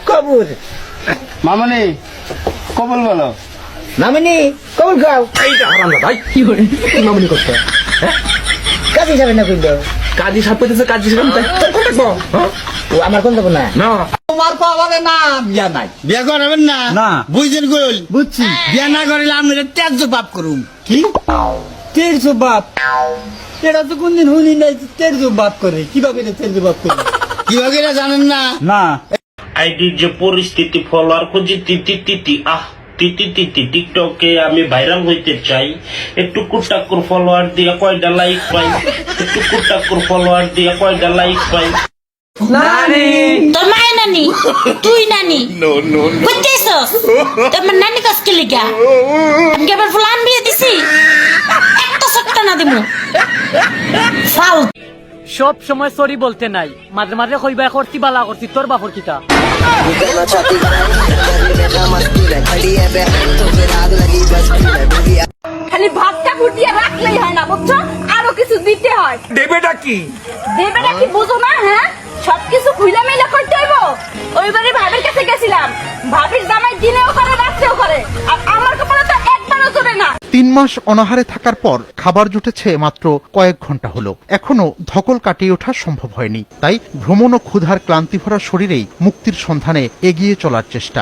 কবুল মামনি কবুল বলো। মামনি কবুল খাও। এইটা হারাম না ভাই, কি করে মামনি করতে কাজী যাবেন না কইলো কাজী সাহেব কইতেছে কাজী সাহেব ও আমার কোন দেবো না না তোমার পাওয়ারে না বিয়া নাই। বিয়ে করবেন না? না। বুঝছেন কইল বুঝছি। বিয়ে না করিলে আমি ত্যায্য পাপ করুম। কি তেরজো বাপ? এটা তো কোনদিন শুনি নাই যে তেরজো বাপ করে। কিভাবে তেরজো বাপ করে? কিভাবে এটা জানেন না? না আইডির যে পরিস্থিতি ফলোয়ার খুঁজি তিতি টিকটকে আমি ভাইরাল হইতে চাই, একটু কুটাকুর ফলোয়ার দিয়ে কয়টা লাইক পাই, একটু কুটাকুর ফলোয়ার দিয়ে কয়টা লাইক পাই। তোর মায়ের নানি, তুই নানি বুঝতেছস? তোর নানি কাজকে লিগা আমি কি আবার ফুলান বিয়ে দিছি? একটা সট্টা না দিমু ফাল। সব সময় সরি বলতে নাই, মাঝে মাঝে কইবা করছি বালা করছি তোর বাপর কিতা। খালি ভাতটা ফুটিয়ে রাখলেই হয় না, বুঝছো? আরো কিছু দিতে হয়। দেবেটা কি? দেবেটা কি বুঝো না? হ্যাঁ, সবকিছু খুইলা মেলা করতে হইব। ওইবারে ভাবির কাছে গেছিলাম, ভাবির জামাই দিনেও করে রাত্রেও করে, আর আমার কপালে তো একবারও চলে না। ৩ মাস অনাহারে থাকার পর খাবার জুটেছে মাত্র কয়েক ঘন্টা হলো। এখনো ধকল কাটিয়ে ওঠা সম্ভব হয়নি, তাই ভ্রমণ ও ক্ষুধার ক্লান্তি ভরা শরীরেই মুক্তির সন্ধানে এগিয়ে চলার চেষ্টা।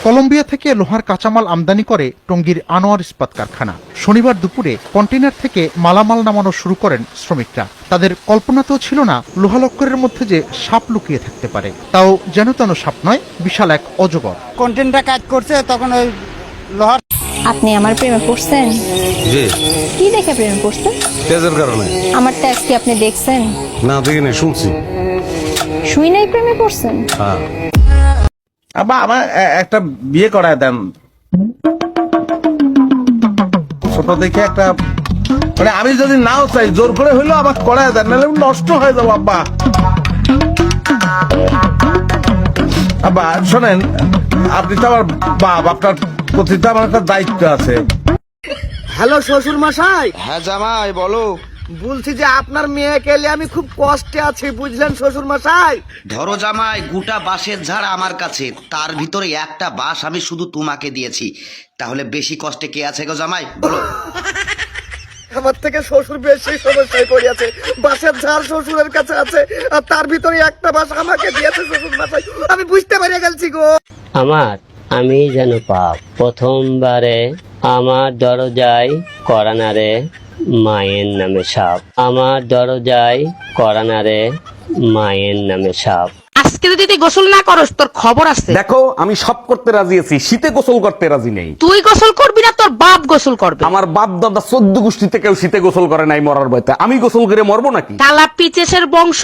কলম্বিয়া থেকে লোহার কাঁচামাল আমদানি করে টঙ্গীর আনোয়ার ইস্পাত কারখানা। শনিবার দুপুরে কন্টেইনার থেকে মালামাল নামানো শুরু করেন শ্রমিকরা। তাদের কল্পনাতেও ছিল না লোহালক্করের মধ্যে যে সাপ লুকিয়ে থাকতে পারে, তাও যেন তেন সাপ নয়, বিশাল এক অজগর। কন্টেন্টটা কাজ করছে তখন ওই লোহার। আপনি আমার প্রেমে পড়ছেন? জি। কি দেখে প্রেমে পড়ছেন? তেজের কারণে। আমার ট্যাক্স কি আপনি দেখছেন? না দেখি নাই, শুনছি। শুই নাই প্রেমে পড়ছেন? হ্যাঁ। আব্বা আমার একটা বিয়ে করায় দেন, ছোট দেখে একটা, মানে আমি যদি নাও চাই জোর করে হইলো আমার করায় দেন, নাহলে নষ্ট হয়ে যাবো। আব্বা আব্বা শোনেন, আপনি তো আমার বাপ, আপনার প্রতি তো আমার একটা দায়িত্ব আছে। হ্যালো শ্বশুর মশাই। হ্যাঁ জামাই বলো। বলছি যে আপনার মেয়েকে এলে আমি খুব কষ্টে আছি, বুঝলেন শ্বশুর মশাই? ধরো জামাই, গোটা বাঁশের ঝাড় আমার কাছে, তার ভিতরে একটা বাঁশ আমি শুধু তোমাকে দিয়েছি, তাহলে বেশি কষ্টে কে আছে গো জামাই বলো? আমার থেকে শ্বশুর বেশি সমস্যায় পড়িয়াছে। বাসের ঝাড় শ্বশুরের কাছে আছে, আর তার ভিতরে একটা বাস আমাকে দিয়েছে শ্বশুর মশাই। আমি বুঝতে পারিয়া গেছি গো। আমি যেন পাপ প্রথমবারে আমার দরজায় করানারে মায়ের নামে সাপ, আমার দরজায় করানারে মায়ের নামে সাপ। আজকে যদি তুই গোসল না করস তোর খবর আছে। দেখো আমি সব করতে রাজি আছি, শীতে গোসল করতে রাজি নেই। তুই গোসল করবি না, তোর বাপ গোসল করবে। আমার বাপ দাদা 14 গোষ্ঠীতে কেউ শীতে গোসল করে নাই মরার ভয়তে, আমি গোসল করে মরবো নাকি? কালা পিচেসের বংশ।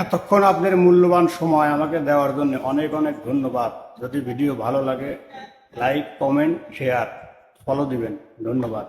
এতক্ষণ আপনার মূল্যবান সময় আমাকে দেওয়ার জন্য অনেক অনেক ধন্যবাদ। যদি ভিডিও ভালো লাগে লাইক, কমেন্ট, শেয়ার, ফলো দিবেন। ধন্যবাদ।